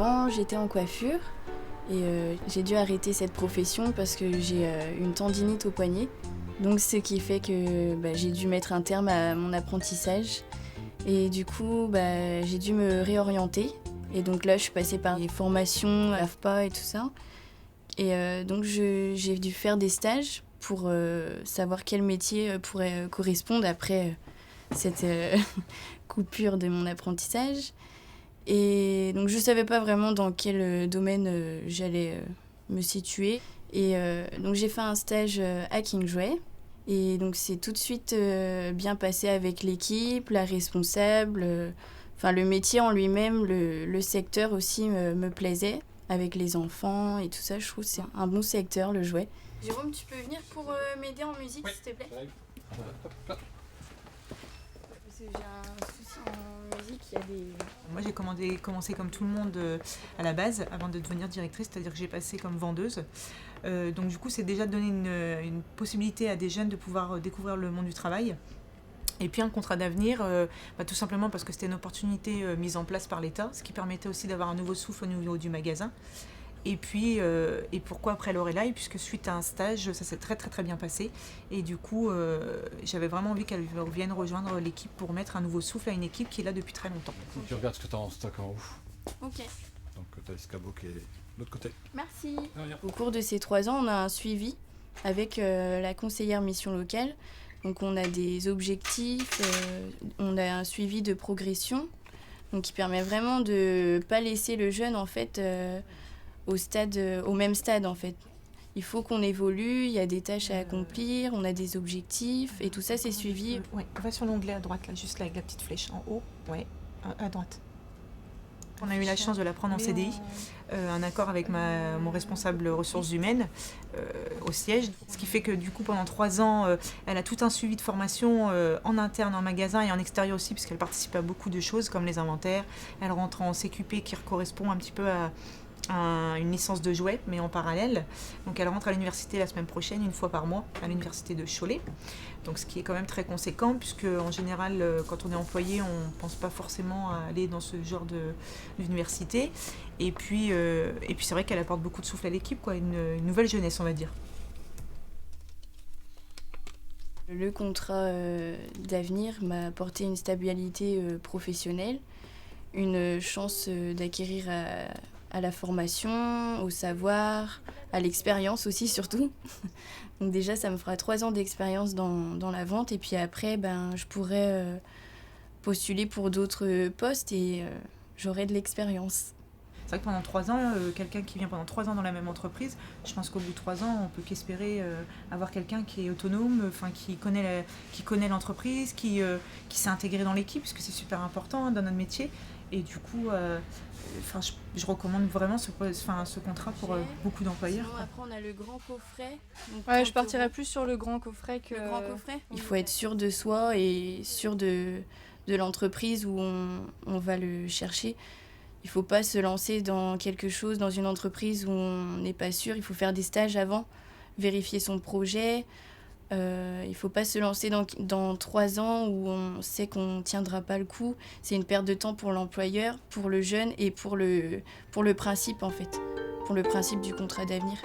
Avant, j'étais en coiffure et j'ai dû arrêter cette profession parce que j'ai une tendinite au poignet. Donc ce qui fait que j'ai dû mettre un terme à mon apprentissage. Et du coup, j'ai dû me réorienter. Et donc là, je suis passée par les formations, AFPA et tout ça. Et donc j'ai dû faire des stages pour savoir quel métier pourrait correspondre après cette coupure de mon apprentissage. Et donc je ne savais pas vraiment dans quel domaine j'allais me situer. Et donc j'ai fait un stage à Kingsway. Et donc c'est tout de suite bien passé avec l'équipe, la responsable. Le métier en lui-même, le secteur aussi me plaisait. Avec les enfants et tout ça, je trouve que c'est un bon secteur, le jouet. Jérôme, tu peux venir pour m'aider en musique, s'il te plaît ? Parce que j'ai un souci en musique, il y a des... Moi, j'ai commencé comme tout le monde à la base, avant de devenir directrice, c'est-à-dire que j'ai passé comme vendeuse. Donc du coup, c'est déjà donner une possibilité à des jeunes de pouvoir découvrir le monde du travail. Et puis un contrat d'avenir, tout simplement parce que c'était une opportunité mise en place par l'État, ce qui permettait aussi d'avoir un nouveau souffle au niveau du magasin. Et puis, et pourquoi après Lorelai ? Puisque suite à un stage, ça s'est très très très bien passé. Et du coup, j'avais vraiment envie qu'elle vienne rejoindre l'équipe pour mettre un nouveau souffle à une équipe qui est là depuis très longtemps. Donc tu regardes ce que tu as en stock en haut. Ok. Donc tu as l'escabeau qui est de l'autre côté. Merci. Au cours de ces 3 ans, on a un suivi avec la conseillère mission locale. Donc on a des objectifs, on a un suivi de progression, donc qui permet vraiment de ne pas laisser le jeune en fait au même stade en fait. Il faut qu'on évolue, il y a des tâches à accomplir, on a des objectifs et tout ça c'est suivi. Ouais, on va sur l'onglet à droite là, juste là avec la petite flèche en haut, ouais, à droite. On a eu la chance de la prendre en CDI, un accord avec mon responsable ressources humaines au siège. Ce qui fait que du coup pendant 3 ans, elle a tout un suivi de formation en interne, en magasin et en extérieur aussi, puisqu'elle participe à beaucoup de choses comme les inventaires. Elle rentre en CQP qui correspond un petit peu à une licence de jouets, mais en parallèle. Donc elle rentre à l'université la semaine prochaine, une fois par mois, à l'université de Cholet. Donc ce qui est quand même très conséquent, puisque en général, quand on est employé, on ne pense pas forcément à aller dans ce genre d'université. Et puis c'est vrai qu'elle apporte beaucoup de souffle à l'équipe, quoi, une nouvelle jeunesse, on va dire. Le contrat d'avenir m'a apporté une stabilité professionnelle, une chance d'acquérir à la formation, au savoir, à l'expérience aussi surtout. Donc déjà, ça me fera 3 ans d'expérience dans la vente et puis après, je pourrai postuler pour d'autres postes et j'aurai de l'expérience. C'est vrai que pendant 3 ans, quelqu'un qui vient pendant 3 ans dans la même entreprise, je pense qu'au bout de 3 ans, on peut qu'espérer avoir quelqu'un qui est autonome, qui connaît l'entreprise, qui s'est intégré dans l'équipe, parce que c'est super important dans notre métier. Et du coup, je recommande vraiment ce contrat pour beaucoup d'employeurs. Sinon, après, on a le grand coffret. Ouais, je partirais plus sur le grand coffret que... Le grand coffret. Il faut être sûr de soi et sûr de l'entreprise où on va le chercher. Il ne faut pas se lancer dans quelque chose, dans une entreprise où on n'est pas sûr. Il faut faire des stages avant, vérifier son projet. Il ne faut pas se lancer dans 3 ans où on sait qu'on ne tiendra pas le coup. C'est une perte de temps pour l'employeur, pour le jeune et pour le principe en fait, pour le principe du contrat d'avenir.